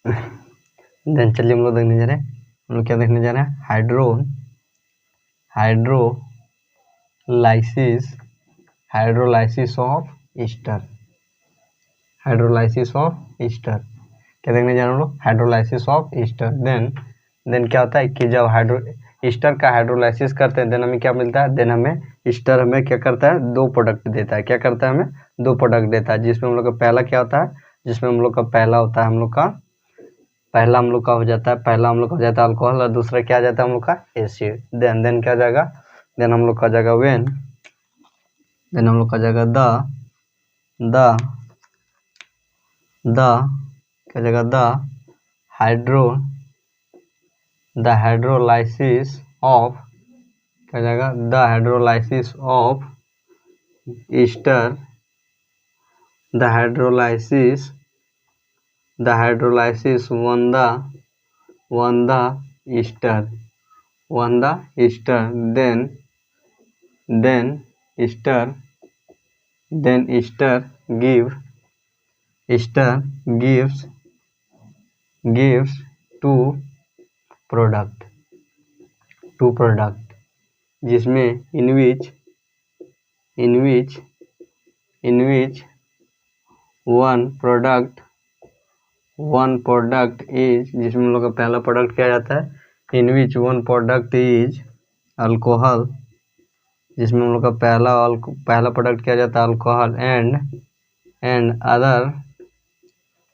Then चलिए हम लोग देखने जा रहे हैं, हम लोग क्या देखने जा रहे हैं, hydrolysis of Easter. Hydrolysis of Easter क्या देखने जा रहे हैं हम लोग, हाइड्रोलाइसिस ऑफ ईस्टर। देन क्या होता है कि जब ईस्टर का हाइड्रोलाइसिस करते हैं देन हमें क्या मिलता है, देन हमें ईस्टर हमें क्या करता है, 2 प्रोडक्ट देता है। क्या करता है, हमें 2 प्रोडक्ट देता है, जिसमें हम लोग का पहला क्या होता है, जिसमें हम लोग का पहला होता है, पहला हम लोग का हो जाता है अल्कोहल, और दूसरा क्या आ जाता है हम लोग का एसिड। देन क्या जाएगा, देन हम लोग का जाएगा देन हम लोग का जाएगा क्या जाएगा, हाइड्रोलाइसिस ऑफ क्या जाएगा, the hydrolysis of Easter, the hydrolysis won the Easter, then Easter gives two product, जिसमें in which one product is, जिसमें हम लोग का पहला प्रोडक्ट क्या जाता है, in which one product is alcohol, जिसमें हम लोग का पहला प्रोडक्ट क्या जाता है, अल्कोहल,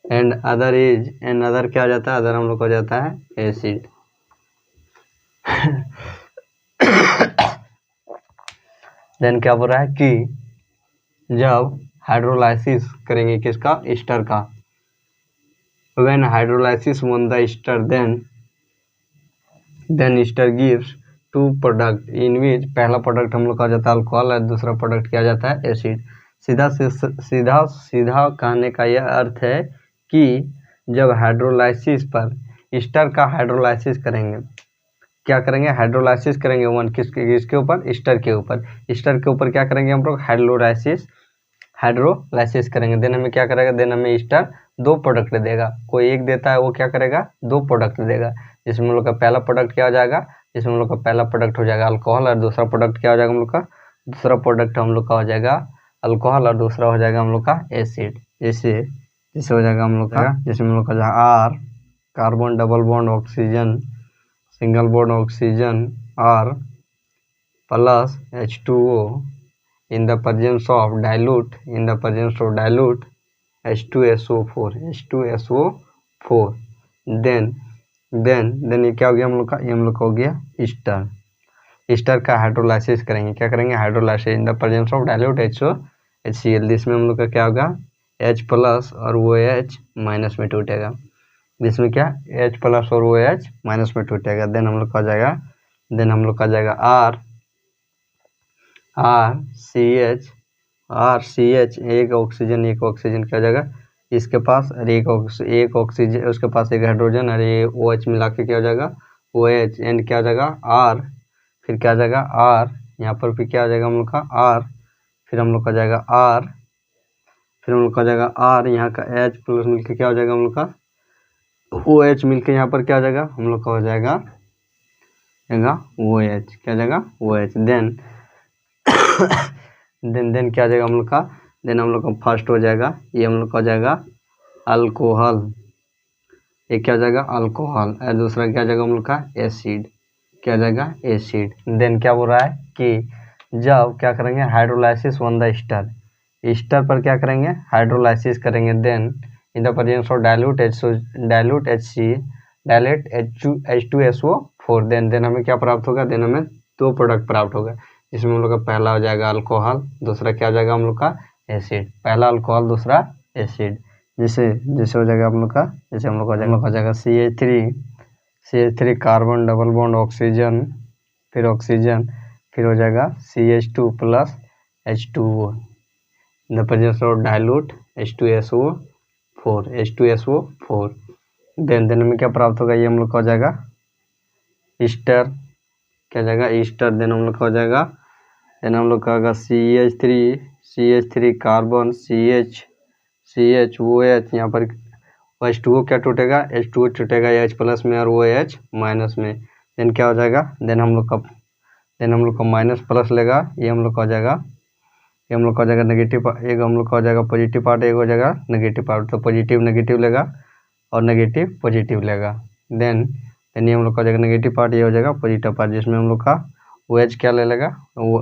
एंड अदर क्या जाता है, अदर हम लोग को जाता है एसिड। देन क्या बोल रहा है कि जब हाइड्रोलाइसिस करेंगे किसका, ईस्टर का, when hydrolysis won the ester, then ester gives 2 product, in which पहला प्रोडक्ट हम लोग का जाता है अल्कोहल और दूसरा प्रोडक्ट क्या जाता है एसिड। सीधा कहने का यह अर्थ है कि जब हाइड्रोलाइसिस पर ईस्टर का हाइड्रोलाइसिस करेंगे, क्या करेंगे, हाइड्रोलाइसिस करेंगे वन किसके ऊपर, ईस्टर के ऊपर क्या करेंगे हम लोग, हाइड्रोलाइसिस करेंगे। देन हमें क्या करेगा, देन हमें ईस्टर 2 प्रोडक्ट देगा, कोई एक देता है वो क्या करेगा, 2 प्रोडक्ट देगा, जिसमें हम लोग का पहला प्रोडक्ट क्या हो जाएगा, जिसमें हम लोग का पहला प्रोडक्ट हो जाएगा अल्कोहल, और दूसरा प्रोडक्ट क्या हो जाएगा हम लोग का, दूसरा प्रोडक्ट हम लोग का हो जाएगा अल्कोहल, और दूसरा हो जाएगा हम लोग का एसिड। जैसे हो जाएगा हम लोग का, जिसमें हम लोग का R, carbon double bond oxygen, single bond oxygen, R plus H2O in the presence of dilute H2SO4, then ये क्या हो गया हम लोग का, ये हम लोग का हो गया ईस्टर का हाइड्रोलाइसिस करेंगे, क्या करेंगे, hydrolysis in the presence of dilute HCl, इसमें हम लोग का क्या होगा, H प्लस और OH माइनस में टूटेगा, जिसमें क्या H प्लस और OH माइनस में टूटेगा। देन हम लोग का जाएगा RCH, एक ऑक्सीजन क्या जाएगा इसके पास, और एक ऑक्सीजन उसके पास एक हाइड्रोजन, और ये OH मिला के क्या हो जाएगा OH, एंड क्या हो जाएगा R, फिर क्या जाएगा R, यहाँ पर फिर क्या हो जाएगा हम लोग का R, फिर हम लोग का जाएगा R, यहाँ का H प्लस मिलकर क्या हो जाएगा हम लोग का OH, मिलकर यहाँ पर क्या हो जाएगा हम लोग का हो जाएगा OH, क्या जाएगा OH। देन क्या जाएगा हम लोग का, देन हम लोग का फर्स्ट हो जाएगा, ये हम लोग का हो जाएगा अल्कोहल, ये क्या जाएगा अल्कोहल, और दूसरा क्या जाएगा हम लोग का एसिड, क्या जाएगा एसिड। देन क्या बोल रहा है कि जब क्या करेंगे, हाइड्रोलाइसिस वन द ईस्टर पर क्या करेंगे, हाइड्रोलाइसिस करेंगे, then in the presence of dilute H2SO4, then हमें क्या प्राप्त होगा, देन हमें 2 प्रोडक्ट प्राप्त होगा, जिसमें हम लोग का पहला हो जाएगा अल्कोहल, दूसरा क्या हो जाएगा हम लोग का एसिड, पहला अल्कोहल दूसरा एसिड, जैसे हो जाएगा हम लोग का, जैसे हम लोग का हो जाएगा CH3 carbon double bond oxygen, फिर हो जाएगा CH2 plus H2O in the presence of dilute H2SO4, then हमें क्या प्राप्त होगा, ये हम लोग का हो जाएगा ईस्टर, क्या जाएगा ईस्टर, देन हम लोग का हो जाएगा, देन हम लोग का होगा CH3 कार्बन CHOH, यहाँ पर वो H2O क्या टूटेगा, H2O टूटेगा H प्लस में और वो H माइनस में। देन क्या हो जाएगा, देन हम लोग का माइनस प्लस लेगा, ये हम लोग का हो जाएगा, ये हम लोग का हो जाएगा नेगेटिव, एक हम लोग का हो जाएगा पॉजिटिव पार्ट, एक हो जाएगा नेगेटिव पार्ट। तो पॉजिटिव नेगेटिव लेगा और नेगेटिव पॉजिटिव लेगा। देन ये हम लोग का हो जाएगा नेगेटिव पार्ट, ये हो जाएगा पॉजिटिव पार्ट, जिसमें हम लोग का वो एच क्या ले लेगा, वो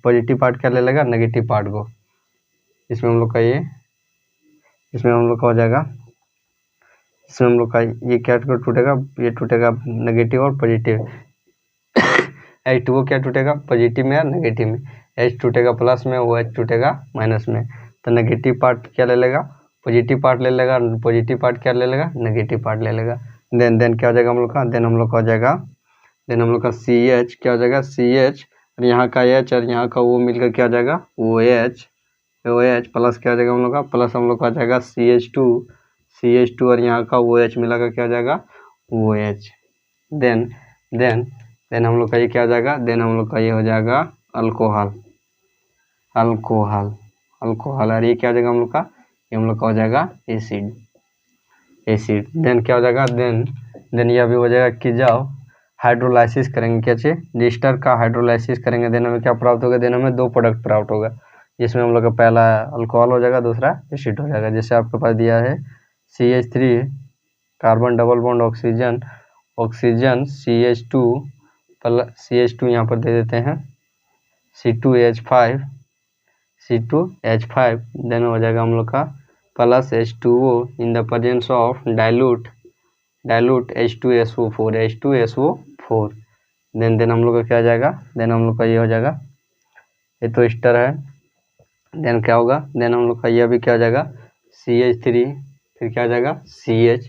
पॉजिटिव पार्ट क्या ले लेगा, नेगेटिव पार्ट को। इसमें हम लोग का इसमें हम लोग का हो जाएगा, इसमें हम लोग का ये क्या टूटेगा, ये टूटेगा नेगेटिव और पॉजिटिव। H2O क्या टूटेगा, पॉजिटिव में या नेगेटिव में। H टूटेगा प्लस में, वो H टूटेगा माइनस में। तो नेगेटिव पार्ट क्या ले लेगा, पॉजिटिव पार्ट ले लेगा, पॉजिटिव पार्ट क्या ले लेगा, नेगेटिव पार्ट ले लेगा। देन क्या हो जाएगा हम लोग का, देन हम लोग का हो जाएगा, देन हम लोग का CH क्या हो जाएगा, CH और यहाँ का H और यहाँ का वो मिलकर क्या हो जाएगा, OH प्लस क्या हो जाएगा हम लोग का, प्लस हम लोग का हो जाएगा CH2 और यहाँ का OH मिलाकर क्या हो जाएगा, OH। देन हम लोग का ये क्या हो जाएगा, देन हम लोग का ये हो जाएगा अल्कोहल और ये क्या हो जाएगा हम लोग का, ये हम लोग का हो जाएगा एसिड। देन क्या हो जाएगा, देन ये अभी हो जाएगा कि जब हाइड्रोलाइसिस करेंगे, क्या चाहिए, ईस्टर का हाइड्रोलाइसिस करेंगे, देन हमें क्या प्राप्त होगा, देन हमें दो प्रोडक्ट प्राप्त होगा, जिसमें हम लोग का पहला अल्कोहल हो जाएगा, दूसरा एसिड हो जाएगा। जैसे आपके पास दिया है CH3 carbon double bond oxygen CH2 यहाँ पर दे देते हैं C2H5 देन हो जाएगा हम लोग का plus H2O in the presence of dilute H2SO4 then हम लोग का क्या जाएगा, देन हम लोग का ये हो जाएगा, ये तो एस्टर है। देन क्या होगा, देन हम लोग का ये भी क्या हो जाएगा CH3, फिर क्या हो जाएगा CH,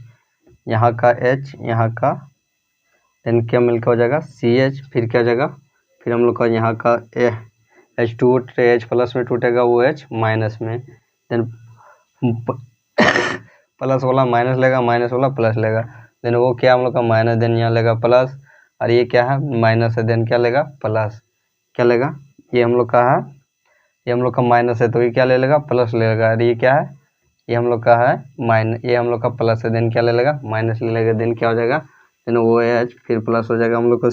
यहाँ का H, यहाँ का देन क्या मिलकर हो जाएगा CH, फिर क्या हो जाएगा, फिर हम लोग का यहाँ का H2O H प्लस में टूटेगा, वो H माइनस में। देन प्लस वाला माइनस लेगा, माइनस वाला प्लस लेगा, देन वो क्या हम लोग का माइनस, देन यहाँ लेगा प्लस, और ये क्या है माइनस है, देन क्या लेगा प्लस, क्या लेगा, ये हम लोग का है, ये हम लोग का माइनस है तो ये क्या ले लेगा, प्लस ले लेगा, और ये क्या है, ये हम लोग का है माइनस, ये हम लोग का प्लस है, देन क्या ले लेगा, माइनस ले लेगा। देन क्या हो जाएगा, देन OH, फिर प्लस हो जाएगा हम लोग का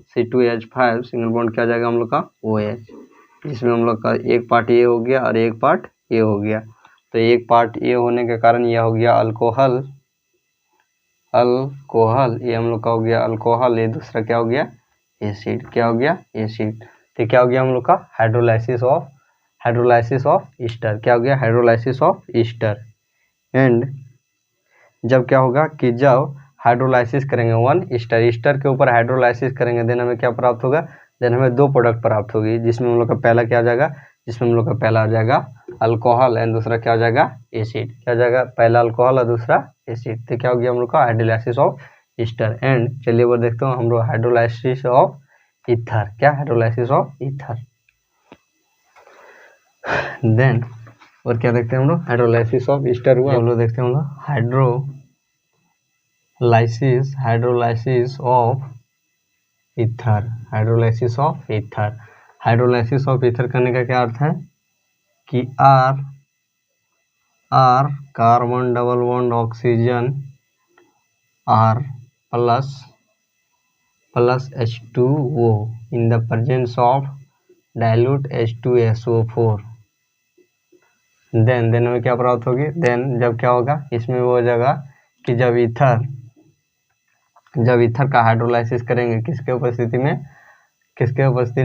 C2H5 सिंगल बॉन्ड क्या हो जाएगा हम लोग का OH, जिसमें हम लोग का एक पार्ट ये हो गया और एक पार्ट ये हो गया। तो एक पार्ट ये होने के कारण यह हो गया अल्कोहल, ये हम लोग का हो गया अल्कोहल, ये दूसरा क्या हो गया एसिड, क्या हो गया एसिड। तो क्या हो गया हम लोग का हाइड्रोलाइसिस ऑफ ईस्टर, क्या हो गया हाइड्रोलाइसिस ऑफ ईस्टर। एंड जब क्या होगा कि जब हाइड्रोलाइसिस करेंगे वन ईस्टर के ऊपर हाइड्रोलाइसिस करेंगे, देन हमें क्या प्राप्त होगा, देन हमें दो प्रोडक्ट प्राप्त होगी, जिसमें हम लोग का पहला क्या आ जाएगा, जिसमें हम लोग का पहला आ जाएगा अल्कोहल एंड दूसरा क्या हो जाएगा एसिड, क्या हो जाएगा पहला अल्कोहल और दूसरा एसिड। तो क्या हो गया हम लोग का हाइड्रोलाइसिस ऑफ ईस्टर। एंड चलिए वो देखते हो हम लोग हाइड्रोलाइसिस ऑफ ईथर, क्या हाइड्रोलाइसिस ऑफ ईथर। देन और क्या देखते हैं हम लोग, हाइड्रोलाइसिस ऑफ ईस्टर हुआ, हम लोग देखते हैं हम लोग hydrolysis of ether. Hydrolysis of ether करने का क्या अर्थ है कि R carbon double bond oxygen R plus H2O in the presence of dilute H2SO4। Then हमें क्या प्राप्त होगी, देन जब क्या होगा इसमें वो हो जाएगा कि जब ईथर का हाइड्रोलाइसिस करेंगे किसके उपस्थिति में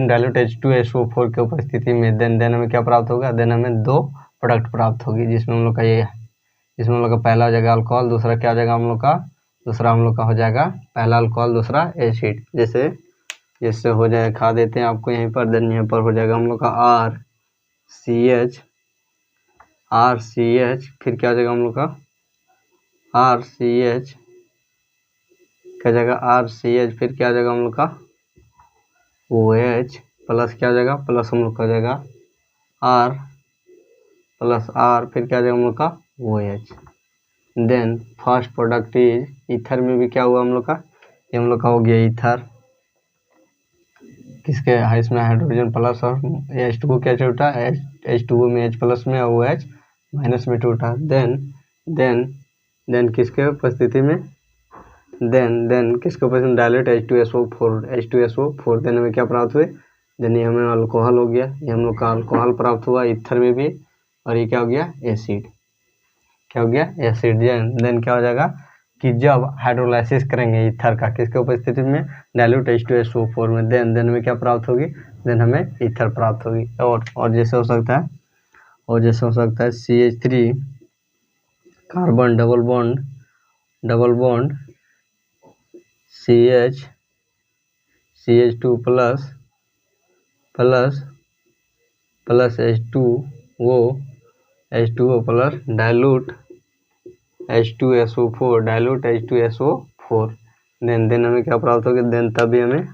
डाइल्यूट H2SO4 के उपस्थिति में, देन हमें क्या प्राप्त होगा, देन हमें दो प्रोडक्ट प्राप्त होगी, जिसमें हम लोग का जिसमें हम लोग का पहला हो जाएगा अल्कोहल, दूसरा क्या हो जाएगा हम लोग का, दूसरा हम लोग का हो जाएगा पहला अल्कोहल दूसरा एसिड। जैसे हो जाए खा देते हैं आपको यहीं पर, देन यहाँ पर हो जाएगा हम लोग का RCH, फिर क्या हो जाएगा हम लोग का RCH, क्या जाएगा RCH, फिर क्या हो जाएगा हम लोग का OH प्लस क्या हो जाएगा, प्लस हम लोग का हो जाएगा R प्लस R, फिर क्या हो जाएगा हम लोग का OH। Then first product is ether में भी क्या हुआ हम लोग का, ये हम लोग का हो गया ईथर, किसके इसमें हाइड्रोजन प्लस और H2O क्या टूटा, H2O में H प्लस में और OH माइनस में टूटा। देन देन किसके उपस्थिति में देन किसके उपस्थिति में डायल्यूट H2SO4 देन हमें क्या प्राप्त हुए, देन ये हमें अल्कोहल हो गया, ये हम लोग का अल्कोहल प्राप्त हुआ ईथर में भी, और ये क्या हो गया एसिड, क्या हो गया एसिड। देन क्या हो जाएगा कि जब हाइड्रोलाइसिस करेंगे ईथर का किसके उपस्थिति में डायल्यूट H2SO4 में, देन हमें क्या प्राप्त होगी, देन हमें ईथर प्राप्त होगी। और जैसे हो सकता है CH3 carbon double bond CH2 plus H2O plus dilute H2SO4 then हमें क्या प्राप्त होगी, देन तभी हमें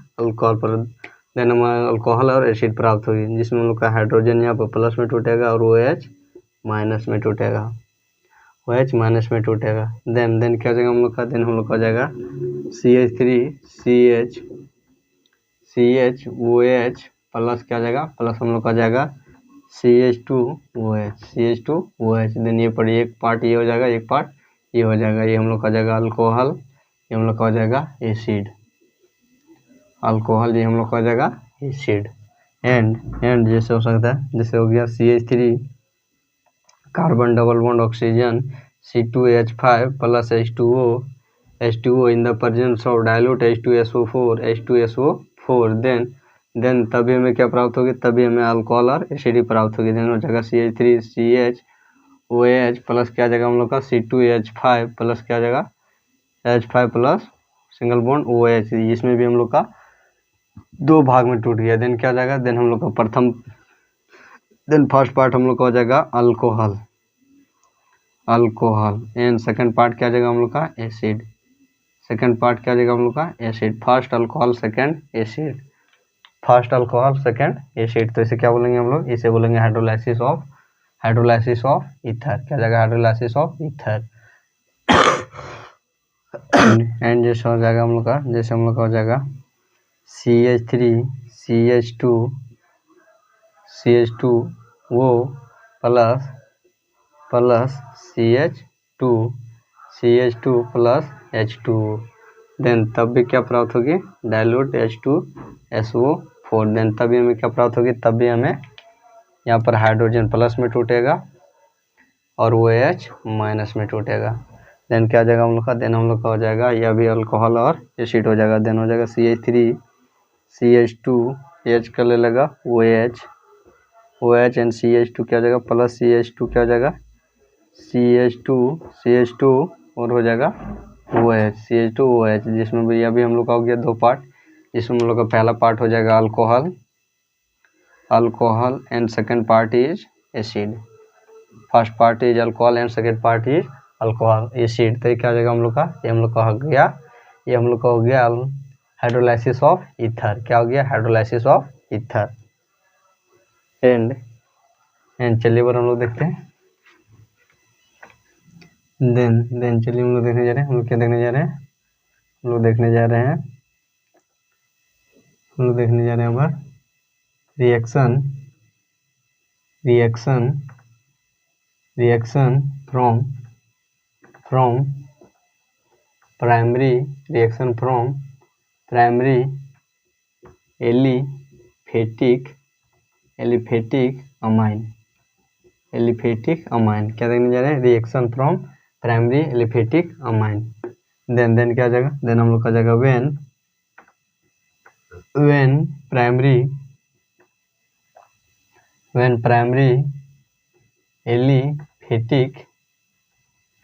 अल्कोहल और एसिड प्राप्त होगी, जिसमें हम लोग का हाइड्रोजन यहाँ पर प्लस में टूटेगा और OH माइनस में टूटेगा, देन क्या हो जाएगा हम लोग का, देन हम लोग का हो जाएगा CH3CHOH प्लस क्या हो जाएगा, प्लस हम लोग का जाएगा CH2OH देन ये पर एक पार्ट ये हो जाएगा, एक पार्ट ये हो जाएगा, ये हम लोग का जाएगा अल्कोहल, ये हम लोग का हो जाएगा एसिड, अल्कोहल ये हम लोग का हो जाएगा एसिड। एंड जैसे हो सकता है, जैसे हो गया CH3 carbon double bond oxygen C2H5 plus H2O in the presence of dilute H2SO4 then तभी हमें क्या प्राप्त होगी, तभी हमें अल्कोहल और एसिड प्राप्त होगी, देन हो जाएगा CH3CHOH प्लस क्या जाएगा हम लोग का C2H5 प्लस क्या जाएगा H5 plus single bond OH, इसमें भी हम लोग का दो भाग में टूट गया, देन क्या जाएगा, देन हम लोग का फर्स्ट पार्ट हम लोग का हो जाएगा अल्कोहल एंड सेकंड पार्ट क्या जाएगा हम लोग का acid, first alcohol second acid, तो इसे क्या बोलेंगे हम लोग, इसे बोलेंगे हाइड्रोलाइसिस ऑफ ईथर, क्या जाएगा हाइड्रोलाइसिस ऑफ ईथर। एंड जैसे हो जाएगा हम लोग का, हो जाएगा CH3CH2O plus CH2 plus H2O then तब भी क्या प्राप्त होगी, डायल्यूट H2SO4 देन तभी हमें क्या प्राप्त होगी, तभी हमें यहाँ पर हाइड्रोजन प्लस में टूटेगा और OH माइनस में टूटेगा, देन क्या जाएगा हम लोग का, देन हम लोग का हो जाएगा यह भी अल्कोहल और एसिड हो जाएगा, देन हो जाएगा CH3CH2 H कर ले लगा OH एंड CH2 क्या हो जाएगा प्लस CH2 क्या हो जाएगा CH2 और हो जाएगा OH CH2OH, जिसमें भी अभी हम लोग का हो गया दो पार्ट, जिसमें हम लोग का पहला पार्ट हो जाएगा alcohol and second part is acid, first part is alcohol and second part is alcohol acid, तो क्या हो जाएगा हम लोग का, ये हम लोग का हो गया हाइड्रोलाइसिस ऑफ ईथर, क्या हो गया हाइड्रोलाइसिस ऑफ ईथर। एंड चलिए बार हम लोग देखते हैं, देन चलिए हम लोग देखने जा रहे हैं, हम लोग क्या देखने जा रहे हैं, हम लोग देखने जा रहे हैं अब reaction from primary aliphatic amine, क्या देखने जा रहे हैं, reaction from primary aliphatic amine, then क्या आ जाएगा, देन हम लोग का जाएगा when primary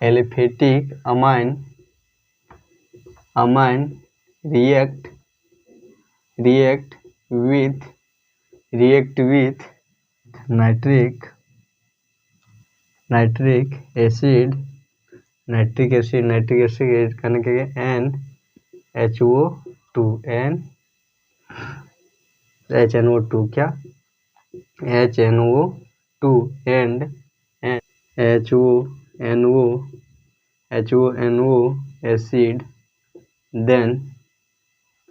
aliphatic amine react with nitric acid करने के लिए NHNO2 क्या HNO2 and HONO acid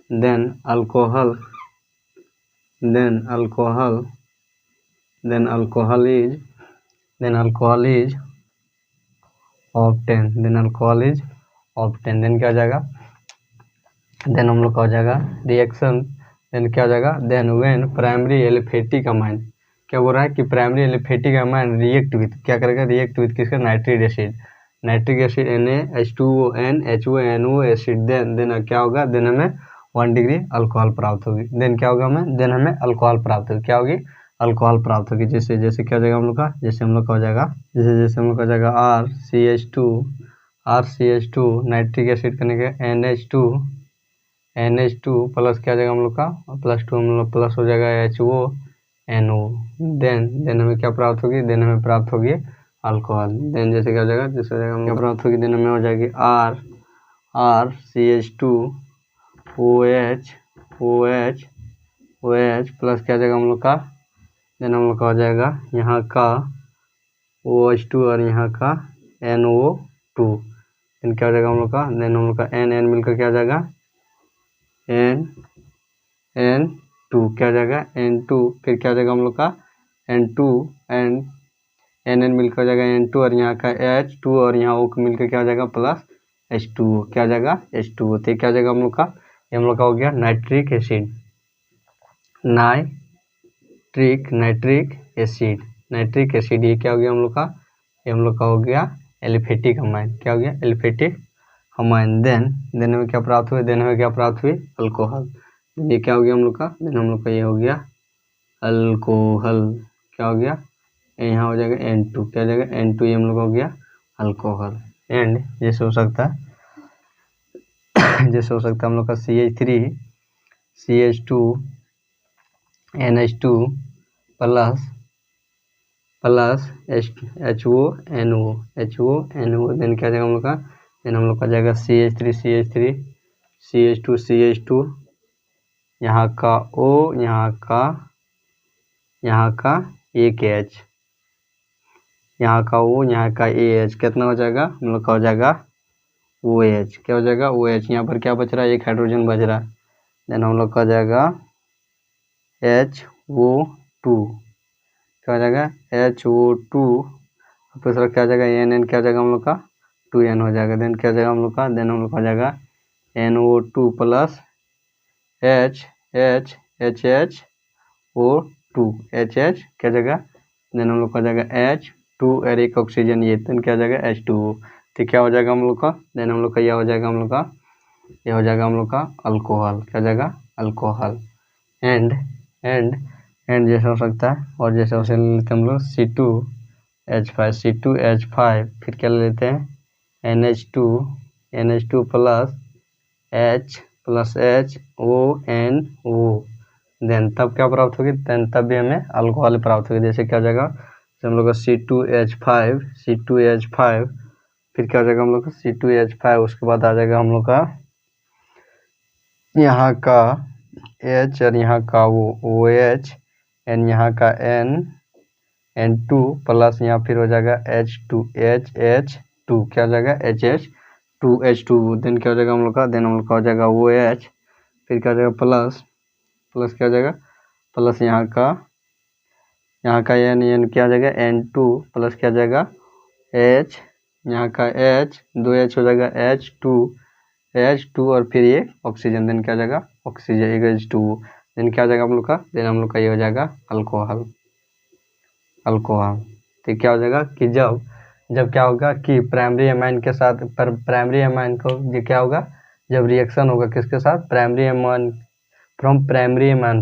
then alcohol is obtain, then alcohol is obtain, then क्या हो जाएगा, देन हम लोग का हो जाएगा रिएक्शन, देन क्या हो जाएगा, then when primary aliphatic amine, क्या बोल रहा है कि primary aliphatic amine react with, क्या करेगा, रिएक्ट विथ किसका, nitric acid, nitric acid Na H2O acid, then क्या होगा, देन हमें 1 डिग्री अल्कोहल प्राप्त होगी, देन क्या होगा हमें, देन हमें अल्कोहल प्राप्त होगी, क्या होगी, अल्कोहल प्राप्त होगी, जैसे जैसे क्या हो जाएगा हम लोग का, जैसे हम लोग का हो जाएगा, जैसे जैसे हम लोग का हो जाएगा RCH2 नाइट्रिक एसिड करने के NH2 प्लस क्या हो जाएगा हम लोग का, +2 हम लोग प्लस हो जाएगा HONO, देन हमें क्या प्राप्त होगी, देन हमें प्राप्त होगी अल्कोहल, देन जैसे क्या हो जाएगा, जैसे हो जाएगा हम लोग प्राप्त होगी, देन हमें हो जाएगी RCH2 OH प्लस क्या हो जाएगा हम लोग का, देन हम लोग का हो जाएगा यहाँ का OH2 और यहाँ का NO2, देन क्या हो जाएगा हम लोग का, देन हम लोग का N मिलकर क्या हो जाएगा, N2 क्या हो जाएगा, N2, फिर क्या हो जाएगा हम लोग का N2 एंड NN मिलकर हो जाएगा N2 और यहाँ का H2 और यहाँ O मिलकर क्या हो जाएगा प्लस H2O, क्या हो जाएगा H2O, तो क्या हो जाएगा हम लोग का, ये हम लोग का हो गया नाइट्रिक एसिड, नाइट्रिक एसिड, ये क्या हो गया हम लोग का, ये हम लोग का हो गया एलिफेटिक अमाइन, क्या हो गया, एलिफेटिक अमाइन, देन हमें क्या प्राप्त हुई, देन हमें क्या प्राप्त हुई, अल्कोहल, ये क्या हो गया हम लोग का, देन हम लोग का ये हो गया अल्कोहल, क्या हो गया, यहाँ हो जाएगा N2, क्या हो जाएगा N2, ये हम लोग हो गया अल्कोहल, एंड जैसे हो सकता है हम लोग का CH2 NH2 plus HONO, then क्या जाएगा हम लोग का, देन हम लोग का जाएगा CH2 यहाँ का O, यहाँ का एक H, यहाँ का O, यहाँ का AH, कितना हो जाएगा हम लोग का हो जाएगा OH, क्या हो जाएगा OH, यहाँ पर क्या बच रहा है, एक हाइड्रोजन बच रहा है, देन हम लोग का हो जाएगा HO2, क्या हो जाएगा HO2, दूसरा क्या हो जाएगा NN, क्या हो जाएगा हम लोग का 2N हो जाएगा, देन क्या हो जाएगा हम लोग का, देन हम लोग का हो जाएगा NO2 प्लस HHO2 क्या जाएगा, देन हम लोग का जाएगा H2 और एक ऑक्सीजन, ये देन क्या हो जाएगा H2O, तो क्या हो जाएगा हम लोग का, देन हम लोग का यह हो जाएगा हम लोग का, यह हो जाएगा हम लोग का अल्कोहल, क्या हो जाएगा अल्कोहल, एंड जैसे हो सकता है, और जैसे उसे ले लेते हैं हम लोग C2H5, फिर क्या ले लेते हैं NH2 plus H plus HONO, then तब क्या प्राप्त होगी, देन तब भी हमें अल्कोहल प्राप्त होगी, जैसे क्या हो जाएगा, हम लोग का C2H5, फिर क्या हो जाएगा हम लोग का C2H5, उसके बाद आ जाएगा हम लोग का यहाँ का H और यहाँ का OH एंड यहाँ का N2 प्लस यहाँ फिर हो जाएगा H2, क्या हो जाएगा H2, देन क्या हो जाएगा हम लोग का, देन हम लोग का हो जाएगा OH, फिर क्या हो जाएगा प्लस क्या हो जाएगा, प्लस यहाँ का N क्या हो जाएगा N2 प्लस क्या हो जाएगा H, यहाँ का H, 2H हो जाएगा H2 और फिर ये ऑक्सीजन, देन क्या हो जाएगा ऑक्सीजन एक H2, देन क्या हो जाएगा हम लोग का, देन हम लोग का ये हो जाएगा अल्कोहल, तो क्या हो जाएगा कि जब क्या होगा कि प्राइमरी अमाइन के साथ, प्राइमरी अमाइन को ये क्या होगा, जब रिएक्शन होगा किसके साथ, प्राइमरी अमाइन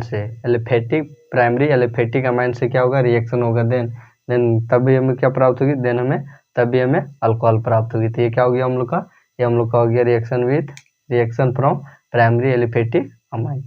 से प्राइमरी एलिफेटिक अमाइन से क्या होगा, रिएक्शन होगा, देन तभी हमें क्या प्राप्त होगी, देन हमें तभी हमें अल्कोहल प्राप्त होगी, तो ये क्या हो गया हम लोग का, ये हम लोग का हो गया reaction from primary aliphatic amine.